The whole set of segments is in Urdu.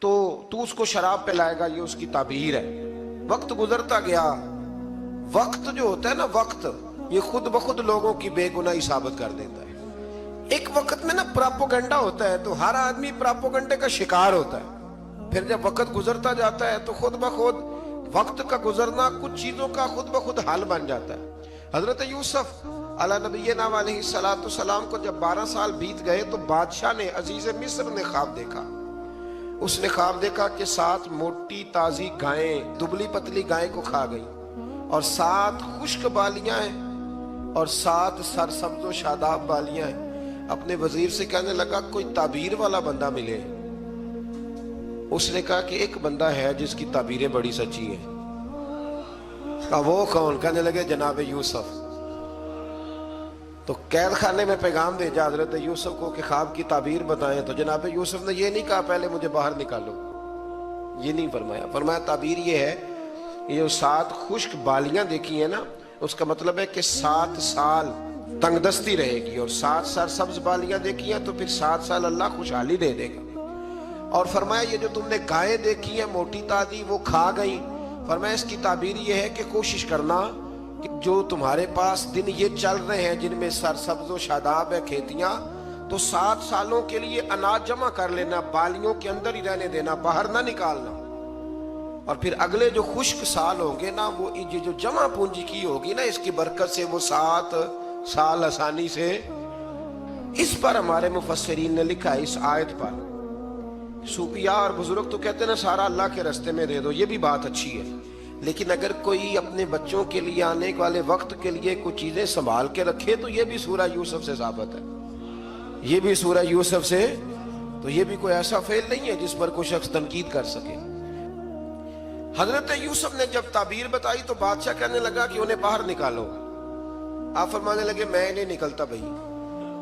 تو تو اس کو شراب پلائے گا، یہ اس کی تعبیر ہے۔ وقت گزرتا گیا، وقت جو ہوتا ہے نا، وقت یہ خود بخود لوگوں کی بے گناہی ثابت کر دیتا ہے۔ ایک وقت میں نا پراپوگنڈا ہوتا ہے تو ہر آدمی پراپوگنڈے کا شکار ہوتا ہے، پھر جب وقت گزرتا جاتا ہے تو خود بخود وقت کا گزرنا کچھ چیزوں کا خود بخود حل بن جاتا ہے۔ حضرت یوسف علیہ نبینا علیہ السلام کو جب 12 سال بیت گئے تو بادشاہ نے، عزیز مصر نے خواب دیکھا۔ اس نے خواب دیکھا کہ 7 موٹی تازی گائیں دبلی پتلی گائیں کو کھا گئی، اور 7 خشک بالیاں ہیں اور 7 سرسبز و شاداب بالیاں ہیں۔ اپنے وزیر سے کہنے لگا کوئی تعبیر والا بندہ ملے۔ اس نے کہا کہ ایک بندہ ہے جس کی تعبیریں بڑی سچی ہیں۔ کہا وہ کون؟ کہنے لگے جناب یوسف۔ تو قید خانے میں پیغام بھیجا حضرت یوسف کو کہ خواب کی تعبیر بتائیں، تو جناب یوسف نے یہ نہیں کہا پہلے مجھے باہر نکالو، یہ نہیں فرمایا۔ فرمایا تعبیر یہ ہے، یہ جو 7 خشک بالیاں دیکھی ہیں نا، اس کا مطلب ہے کہ 7 سال تنگ دستی رہے گی، اور 7 سرسبز بالیاں دیکھی ہیں تو پھر 7 سال اللہ خوشحالی دے دے گا۔ اور فرمایا یہ جو تم نے گائیں دیکھی ہیں موٹی تازی وہ کھا گئی، فرمایا اس کی تعبیر یہ ہے کہ کوشش کرنا کہ جو تمہارے پاس دن یہ چل رہے ہیں جن میں سرسبز و شاداب ہے کھیتیاں، تو 7 سالوں کے لیے اناج جمع کر لینا، بالیوں کے اندر ہی رہنے دینا، باہر نہ نکالنا، اور پھر اگلے جو خشک سال ہوں گے نا، وہ یہ جو جمع پونجی کی ہوگی نا، اس کی برکت سے وہ 7 سال آسانی سے۔ اس پر ہمارے مفسرین نے لکھا ہے، اس آیت پر صوفیاء اور بزرگ تو کہتے ہیں نا سارا اللہ کے راستے میں دے دو، یہ بھی بات اچھی ہے، لیکن اگر کوئی اپنے بچوں کے لیے آنے والے وقت کے لیے کچھ چیزیں سنبھال کے رکھے تو یہ بھی سورہ یوسف سے ثابت ہے، یہ بھی سورہ یوسف سے، تو یہ بھی کوئی ایسا فعل نہیں ہے جس پر کوئی شخص تنقید کر سکے۔ حضرت یوسف نے جب تعبیر بتائی تو بادشاہ کہنے لگا کہ انہیں باہر نکالو۔ آپ فرمانے لگے میں نہیں نکلتا بھائی۔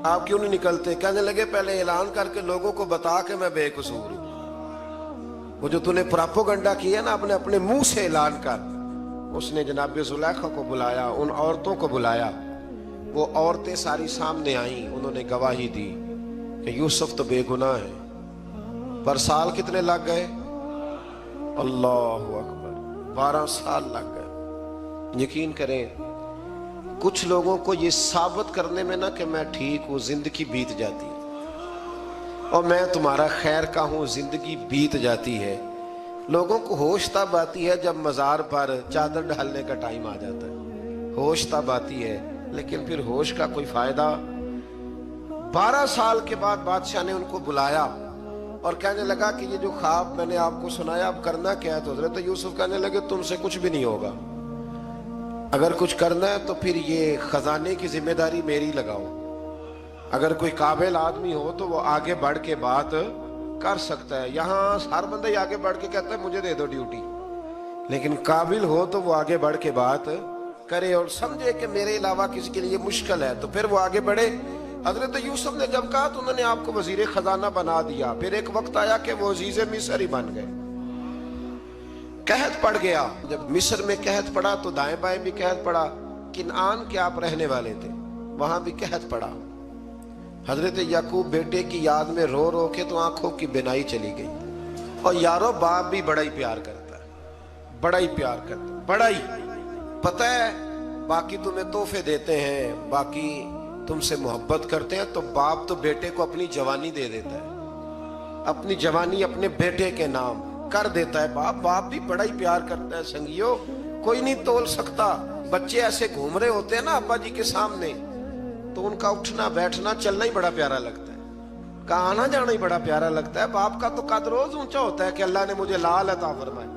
آپ کیوں نہیں نکلتے؟ کہنے لگے پہلے اعلان کر کے لوگوں کو بتا کہ میں بے قصور ہوں۔ وہ جو تو نے پراپوگنڈا کیا نا اپنے منہ سے اعلان کر۔ اس نے جناب زلیخا کو بلایا، ان عورتوں کو بلایا، وہ عورتیں ساری سامنے آئیں، انہوں نے گواہی دی کہ یوسف تو بے گناہ ہے۔ پر سال کتنے لگ گئے؟ اللہ اکبر، 12 سال لگ گئے۔ یقین کریں کچھ لوگوں کو یہ ثابت کرنے میں نا کہ میں ٹھیک ہوں، زندگی بیت جاتی ہے، اور میں تمہارا خیر کا ہوں، زندگی بیت جاتی ہے۔ لوگوں کو ہوش تب آتی ہے جب مزار پر چادر ڈالنے کا ٹائم آ جاتا ہے، ہوش تب آتی ہے، لیکن پھر ہوش کا کوئی فائدہ۔ 12 سال کے بعد بادشاہ نے ان کو بلایا اور کہنے لگا کہ یہ جو خواب میں نے آپ کو سنایا اب کرنا کیا ہے؟ تو حضرت یوسف کہنے لگے تم سے کچھ بھی نہیں ہوگا، اگر کچھ کرنا ہے تو پھر یہ خزانے کی ذمہ داری میری لگاؤ۔ اگر کوئی قابل آدمی ہو تو وہ آگے بڑھ کے بات کر سکتا ہے۔ یہاں ہر بندہ ہی آگے بڑھ کے کہتا ہے مجھے دے دو ڈیوٹی، لیکن قابل ہو تو وہ آگے بڑھ کے بات کرے اور سمجھے کہ میرے علاوہ کسی کے لیے مشکل ہے، تو پھر وہ آگے بڑھے۔ حضرت یوسف نے جب کہا تو انہوں نے آپ کو وزیر خزانہ بنا دیا۔ پھر ایک وقت آیا کہ وہ عزیز مصر ہی بن گئے۔ قحط پڑ گیا، جب مصر میں قحط پڑا تو دائیں بائیں بھی قحط پڑا۔ کنعان کے آپ رہنے والے تھے، وہاں بھی قحط پڑا۔ حضرت یعقوب بیٹے کی یاد میں رو رو کے تو آنکھوں کی بینائی چلی گئی۔ اور یارو باپ بھی بڑا ہی پیار کرتا ہے، بڑا ہی پیار کرتا ہے، بڑا ہی پتہ ہے۔ باقی تمہیں تحفے دیتے ہیں، باقی تم سے محبت کرتے ہیں، تو باپ تو بیٹے کو اپنی جوانی دے دیتا ہے، اپنی جوانی اپنے بیٹے کے نام کر دیتا ہے۔ باپ بھی بڑا ہی پیار کرتا ہے۔ سنگیو کوئی نہیں تول سکتا، بچے ایسے گھوم رہے ہوتے ہیں نا ابا جی کے سامنے، تو ان کا اٹھنا بیٹھنا چلنا ہی بڑا پیارا لگتا ہے، کا آنا جانا ہی بڑا پیارا لگتا ہے۔ باپ کا تو قد روز اونچا ہوتا ہے کہ اللہ نے مجھے لال عطا فرمائے۔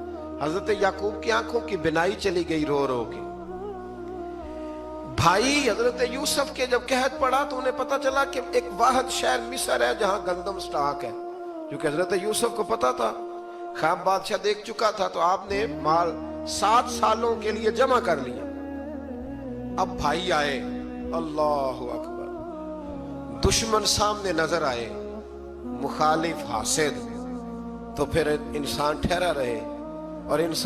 حضرت یعقوب کی آنکھوں کی بینائی چلی گئی رو رو کے۔ بھائی حضرت یوسف کے جب قحط پڑا تو انہیں پتا چلا کہ ایک واحد شہر مصر ہے جہاں گندم سٹاک ہے، کیونکہ حضرت یوسف کو پتا تھا، خواب بادشاہ دیکھ چکا تھا، تو آپ نے مال 7 سالوں کے لیے جمع کر لیا۔ اب بھائی آئے، اللہ اکبر، دشمن سامنے نظر آئے، مخالف حاسد، تو پھر انسان ٹھہرا رہے، اور انسان